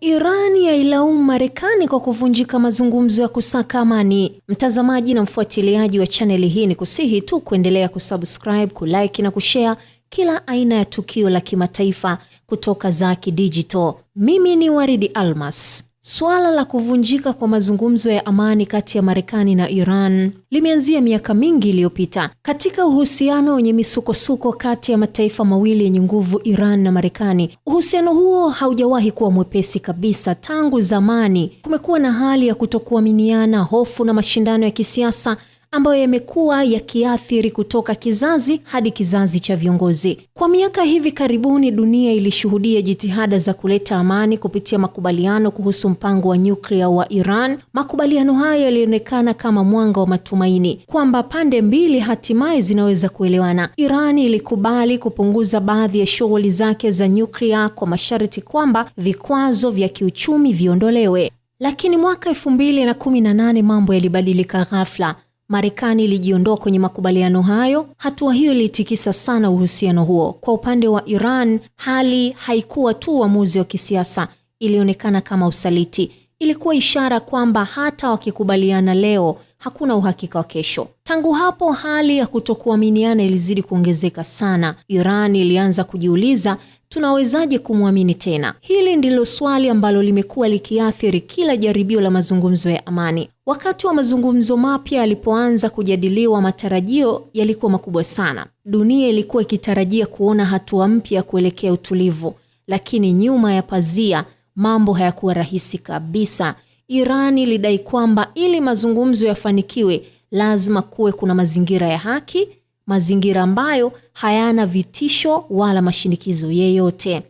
Iran yailaumu Marekani kwa kuvunjika mazungumzo ya kusaka amani. Mtazamaji na mfuatiliaji wa chaneli hii, ni kusihi tu kuendelea kusubscribe, kulike na kushare kila aina ya tukio la kimataifa kutoka Zaki Digital. Mimi ni Waridi Almas. Suala la kuvunjika kwa mazungumzo ya amani kati ya Marekani na Iran limeanzia miaka mingi iliyopita. Katika uhusiano wenye misukosuko kati ya mataifa mawili yenye nguvu, Iran na Marekani, uhusiano huo haujawahi kuwa mwepesi kabisa. Tangu zamani kumekuwa na hali ya kutokuaminiana, hofu na mashindano ya kisiasa ambayo yamekuwa yakiathiri kutoka kizazi hadi kizazi cha viongozi. Kwa miaka hivi karibuni, dunia ilishuhudia jitihada za kuleta amani kupitia makubaliano kuhusu mpango wa nyuklia wa Iran. Makubaliano haya yalionekana kama mwanga wa matumaini kwamba pande mbili hatimaye zinaweza kuelewana. Iran ilikubali kupunguza baadhi ya shughuli zake za nyuklia kwa masharti kwamba vikwazo vya kiuchumi viondolewe. Lakini mwaka 2018 mambo yalibadilika ghafla. Marekani ilijiondoa kwenye makubaliano hayo. Hatua hiyo ilitikisa sana uhusiano huo. Kwa upande wa Iran, hali haikuwa tu uamuzi wa kisiasa, ilionekana kama usaliti. Ilikuwa ishara kwamba hata wakikubaliana leo, hakuna uhakika wa kesho. Tangu hapo, hali ya kutokuaminiana ilizidi kuongezeka sana. Iran ilianza kujiuliza, tunawezaje kumwamini tena? Hili ndilo swali ambalo limekuwa likiathiri kila jaribio la mazungumzo ya amani. Wakati wa mazungumzo mapya yalipoanza kujadiliwa, matarajio yalikuwa makubwa sana. Dunia ilikuwa ikitarajia kuona hatua mpya kuelekea utulivu, lakini nyuma ya pazia mambo hayakuwa rahisi kabisa. Iran ilidai kwamba ili mazungumzo yafanikiwe, lazima kuwe kuna mazingira ya haki, mazingira ambayo hayana vitisho wala mashinikizo yeyote.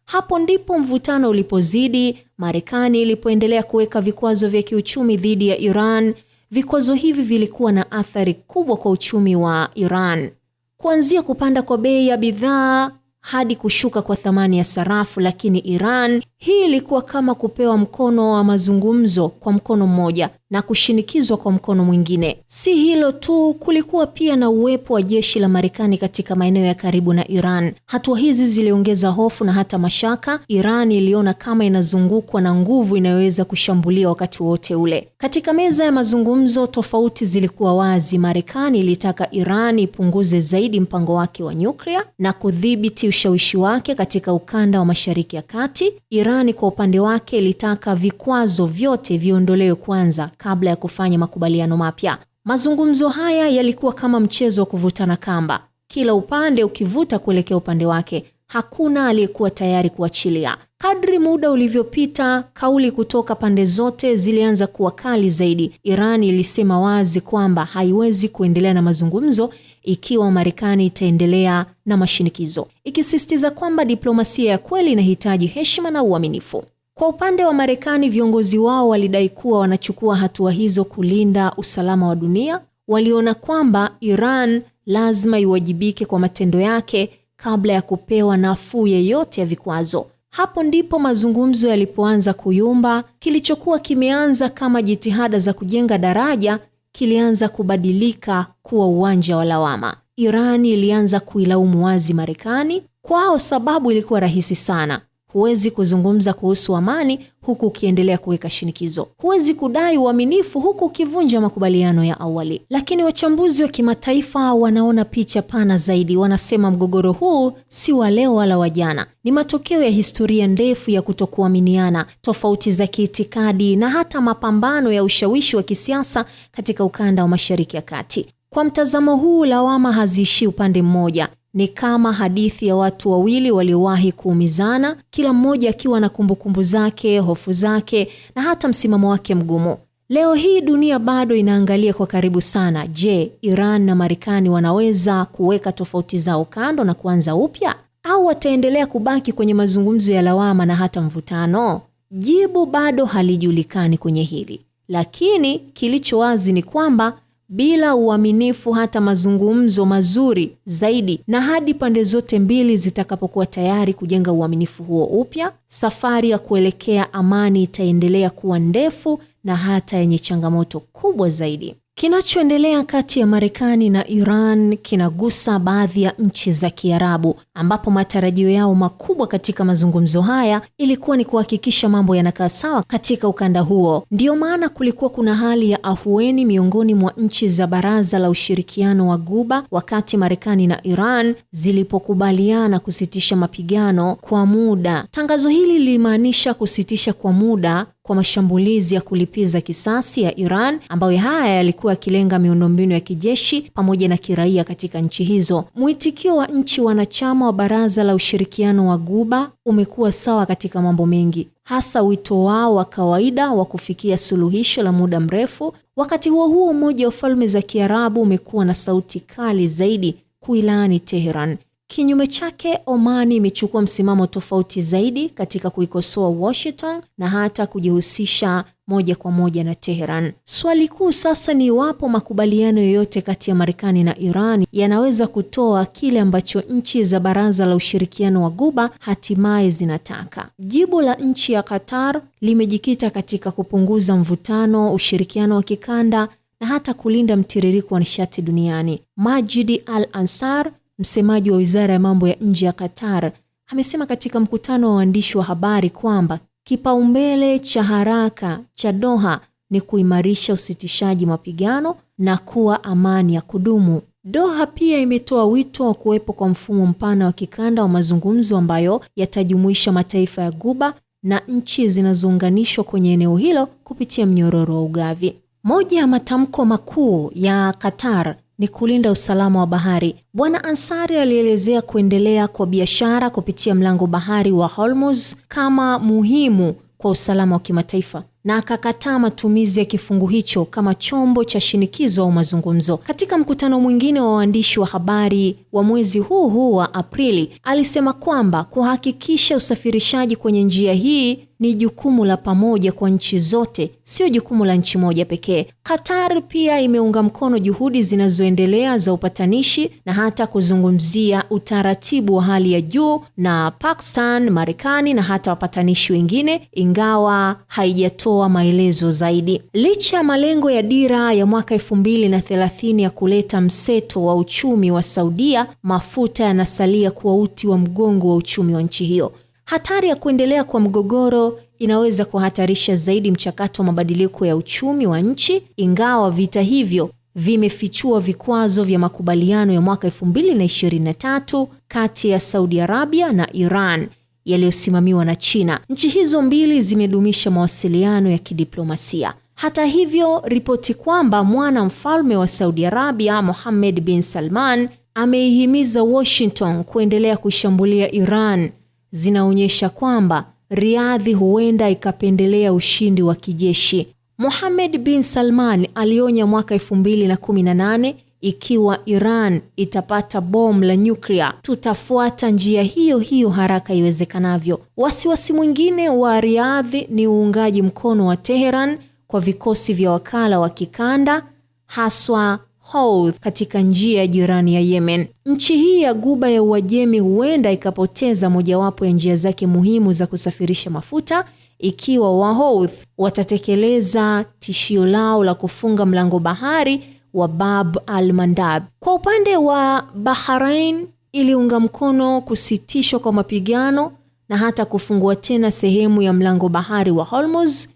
Hapo ndipo mvutano ulipozidi. Marekani ilipoendelea kuweka vikwazo vya kiuchumi dhidi ya Iran. Vikwazo hivi vilikuwa na athari kubwa kwa uchumi wa Iran, kuanzia kupanda kwa bei ya bidhaa hadi kushuka kwa thamani ya sarafu. Lakini Iran, hii ilikuwa kama kupewa mkono wa mazungumzo kwa mkono mmoja na kushinikizwa kwa mkono mwingine. Si hilo tu, kulikuwa pia na uwepo wa jeshi la Marekani katika maeneo ya karibu na Iran. Hatua hizi ziliongeza hofu na hata mashaka. Iran iliona kama inazungukwa na nguvu inayoweza kushambulia wakati wote ule. Katika meza ya mazungumzo, tofauti zilikuwa wazi. Marekani ilitaka Iran ipunguze zaidi mpango wake wa nyuklia na kudhibiti ushawishi wake katika ukanda wa Mashariki ya Kati. Iran kwa upande wake ilitaka vikwazo vyote viondolewe kwanza kabla ya kufanya makubaliano mapya. Mazungumzo haya yalikuwa kama mchezo wa kuvutana kamba, kila upande ukivuta kuelekea upande wake. Hakuna aliyekuwa tayari kuachilia. Kadri muda ulivyopita, kauli kutoka pande zote zilianza kuwa kali zaidi. Iran ilisema wazi kwamba haiwezi kuendelea na mazungumzo ikiwa Marekani itaendelea na mashinikizo, ikisisitiza kwamba diplomasia ya kweli inahitaji heshima na uaminifu. Kwa upande wa Marekani, viongozi wao walidai kuwa wanachukua hatua hizo kulinda usalama wa dunia. Waliona kwamba Iran lazima iwajibike kwa matendo yake kabla ya kupewa nafuu yeyote ya vikwazo. Hapo ndipo mazungumzo yalipoanza kuyumba. Kilichokuwa kimeanza kama jitihada za kujenga daraja kilianza kubadilika kuwa uwanja wa lawama. Iran ilianza kuilaumu wazi Marekani. Kwao sababu ilikuwa rahisi sana: huwezi kuzungumza kuhusu amani huku ukiendelea kuweka shinikizo. Huwezi kudai uaminifu huku ukivunja makubaliano ya awali. Lakini wachambuzi wa kimataifa wanaona picha pana zaidi. Wanasema mgogoro huu si wa leo wala wa jana. Ni matokeo ya historia ndefu ya kutokuaminiana, tofauti za kiitikadi na hata mapambano ya ushawishi wa kisiasa katika ukanda wa Mashariki ya Kati. Kwa mtazamo huu, lawama haziishi upande mmoja. Ni kama hadithi ya watu wawili waliowahi kuumizana, kila mmoja akiwa na kumbukumbu zake, hofu zake na hata msimamo wake mgumu. Leo hii dunia bado inaangalia kwa karibu sana. Je, Iran na Marekani wanaweza kuweka tofauti zao kando na kuanza upya, au wataendelea kubaki kwenye mazungumzo ya lawama na hata mvutano? Jibu bado halijulikani kwenye hili. Lakini kilicho wazi ni kwamba bila uaminifu, hata mazungumzo mazuri zaidi, na hadi pande zote mbili zitakapokuwa tayari kujenga uaminifu huo upya, safari ya kuelekea amani itaendelea kuwa ndefu na hata yenye changamoto kubwa zaidi. Kinachoendelea kati ya Marekani na Iran kinagusa baadhi ya nchi za Kiarabu, ambapo matarajio yao makubwa katika mazungumzo haya ilikuwa ni kuhakikisha mambo yanakaa sawa katika ukanda huo. Ndiyo maana kulikuwa kuna hali ya afueni miongoni mwa nchi za Baraza la Ushirikiano wa Ghuba wakati Marekani na Iran zilipokubaliana kusitisha mapigano kwa muda. Tangazo hili lilimaanisha kusitisha kwa muda kwa mashambulizi ya kulipiza kisasi ya Iran, ambayo haya yalikuwa yakilenga miundombinu ya kijeshi pamoja na kiraia katika nchi hizo. Mwitikio wa nchi wanachama wa Baraza la Ushirikiano wa Ghuba umekuwa sawa katika mambo mengi, hasa wito wao wa kawaida wa kufikia suluhisho la muda mrefu. Wakati huo huo, Umoja wa Falme za Kiarabu umekuwa na sauti kali zaidi kuilaani Tehran. Kinyume chake, Omani imechukua msimamo tofauti zaidi katika kuikosoa Washington na hata kujihusisha moja kwa moja na Tehran. Swali kuu sasa ni iwapo makubaliano yoyote kati ya Marekani na Iran yanaweza kutoa kile ambacho nchi za Baraza la Ushirikiano wa Ghuba hatimaye zinataka. Jibu la nchi ya Qatar limejikita katika kupunguza mvutano, ushirikiano wa kikanda na hata kulinda mtiririko wa nishati duniani. Majid Al-Ansar, msemaji wa Wizara ya Mambo ya Nje ya Qatar, amesema katika mkutano wa waandishi wa habari kwamba kipaumbele cha haraka cha Doha ni kuimarisha usitishaji mapigano na kuwa amani ya kudumu. Doha pia imetoa wito wa kuwepo kwa mfumo mpana wa kikanda wa mazungumzo ambayo yatajumuisha mataifa ya Ghuba na nchi zinazounganishwa kwenye eneo hilo kupitia mnyororo wa ugavi. Moja ya matamko makuu ya Qatar ni kulinda usalama wa bahari. Bwana Ansari alielezea kuendelea kwa biashara kupitia mlango bahari wa Hormuz kama muhimu kwa usalama wa kimataifa, na akakataa matumizi ya kifungu hicho kama chombo cha shinikizo au mazungumzo. Katika mkutano mwingine wa waandishi wa habari wa mwezi huu wa Aprili, alisema kwamba kuhakikisha usafirishaji kwenye njia hii ni jukumu la pamoja kwa nchi zote, sio jukumu la nchi moja pekee. Qatar pia imeunga mkono juhudi zinazoendelea za upatanishi na hata kuzungumzia utaratibu wa hali ya juu na Pakistan, Marekani na hata wapatanishi wengine, ingawa haijatoa maelezo zaidi. Licha ya malengo ya dira ya mwaka 2030 ya kuleta mseto wa uchumi wa Saudia, mafuta yanasalia kuwa uti wa mgongo wa uchumi wa nchi hiyo. Hatari ya kuendelea kwa mgogoro inaweza kuhatarisha zaidi mchakato wa mabadiliko ya uchumi wa nchi, ingawa vita hivyo vimefichua vikwazo vya makubaliano ya mwaka 2023 kati ya Saudi Arabia na Iran yaliyosimamiwa na China. Nchi hizo mbili zimedumisha mawasiliano ya kidiplomasia. Hata hivyo, ripoti kwamba mwana mfalme wa Saudi Arabia Mohammed bin Salman ameihimiza Washington kuendelea kushambulia Iran zinaonyesha kwamba Riyadh huenda ikapendelea ushindi wa kijeshi. Mohammed bin Salman alionya mwaka 2018, ikiwa Iran itapata bomu la nyuklia, tutafuata njia hiyo hiyo haraka iwezekanavyo. Wasiwasi mwingine wa Riyadh ni uungaji mkono wa Tehran kwa vikosi vya wakala wa kikanda, haswa Houthi katika njia ya jirani ya Yemen. Nchi hii ya Ghuba ya Uajemi huenda ikapoteza mojawapo ya njia zake muhimu za kusafirisha mafuta ikiwa Wahouthi watatekeleza tishio lao la kufunga mlango bahari wa Bab al-Mandab. Kwa upande wa Bahrain, iliunga mkono kusitishwa kwa mapigano na hata kufungua tena sehemu ya mlango bahari wa Hormuz.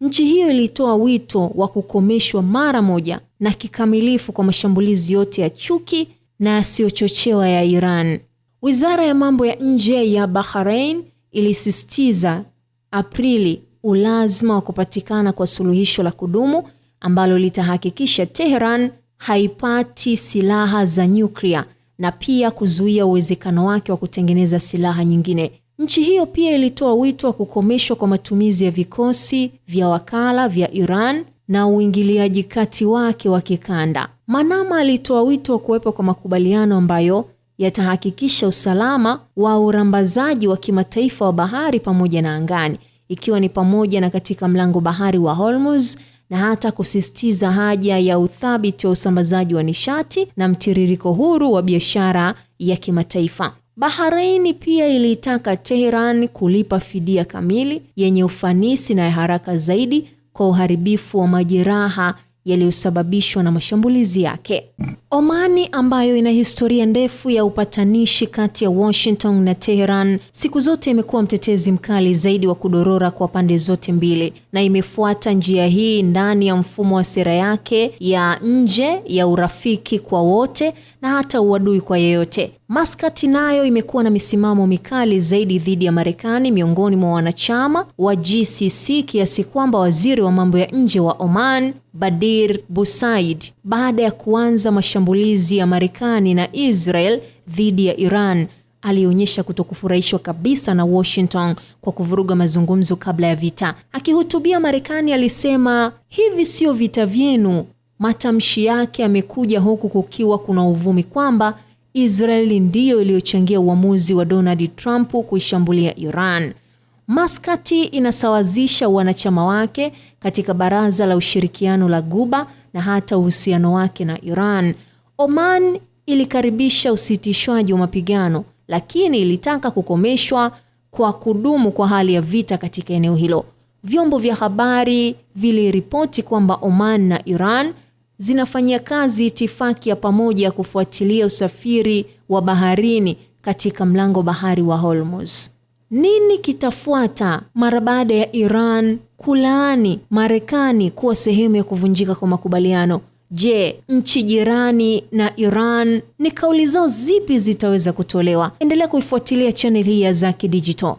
Nchi hiyo ilitoa wito wa kukomeshwa mara moja na kikamilifu kwa mashambulizi yote ya chuki na yasiyochochewa ya Iran. Wizara ya mambo ya nje ya Bahrain ilisisitiza Aprili ulazima wa kupatikana kwa suluhisho la kudumu ambalo litahakikisha Tehran haipati silaha za nyuklia na pia kuzuia uwezekano wake wa kutengeneza silaha nyingine. Nchi hiyo pia ilitoa wito wa kukomeshwa kwa matumizi ya vikosi vya wakala vya Iran na uingiliaji kati wake wa kikanda. Manama alitoa wito wa kuwepo kwa makubaliano ambayo yatahakikisha usalama wa urambazaji wa kimataifa wa bahari pamoja na angani, ikiwa ni pamoja na katika mlango bahari wa Hormuz, na hata kusisitiza haja ya uthabiti wa usambazaji wa nishati na mtiririko huru wa biashara ya kimataifa. Bahrain pia ilitaka Tehran kulipa fidia kamili yenye ufanisi na ya haraka zaidi kwa uharibifu wa majeraha yaliyosababishwa na mashambulizi yake. Omani, ambayo ina historia ndefu ya upatanishi kati ya Washington na Tehran, siku zote imekuwa mtetezi mkali zaidi wa kudorora kwa pande zote mbili, na imefuata njia hii ndani ya mfumo wa sera yake ya nje ya urafiki kwa wote na hata uadui kwa yeyote. Muscat nayo imekuwa na misimamo mikali zaidi dhidi ya Marekani miongoni mwa wanachama wa GCC, kiasi kwamba waziri wa mambo ya nje wa Oman, Badir Busaid, baada ya kuanza mashambulizi ya Marekani na Israel dhidi ya Iran, alionyesha kutokufurahishwa kabisa na Washington kwa kuvuruga mazungumzo kabla ya vita. Akihutubia Marekani alisema, hivi sio vita vyenu. Matamshi yake yamekuja huku kukiwa kuna uvumi kwamba Israeli ndiyo iliyochangia uamuzi wa Donald Trump kuishambulia Iran. Muscat inasawazisha wanachama wake katika Baraza la Ushirikiano la Ghuba na hata uhusiano wake na Iran. Oman ilikaribisha usitishwaji wa mapigano, lakini ilitaka kukomeshwa kwa kudumu kwa hali ya vita katika eneo hilo. Vyombo vya habari viliripoti kwamba Oman na Iran zinafanyia kazi itifaki ya pamoja kufuatilia usafiri wa baharini katika mlango bahari wa Hormuz. Nini kitafuata mara baada ya Iran kulaani Marekani kuwa sehemu ya kuvunjika kwa makubaliano? Je, nchi jirani na Iran ni kauli zao zipi zitaweza kutolewa? Endelea kuifuatilia channel hii ya Zaki Digital.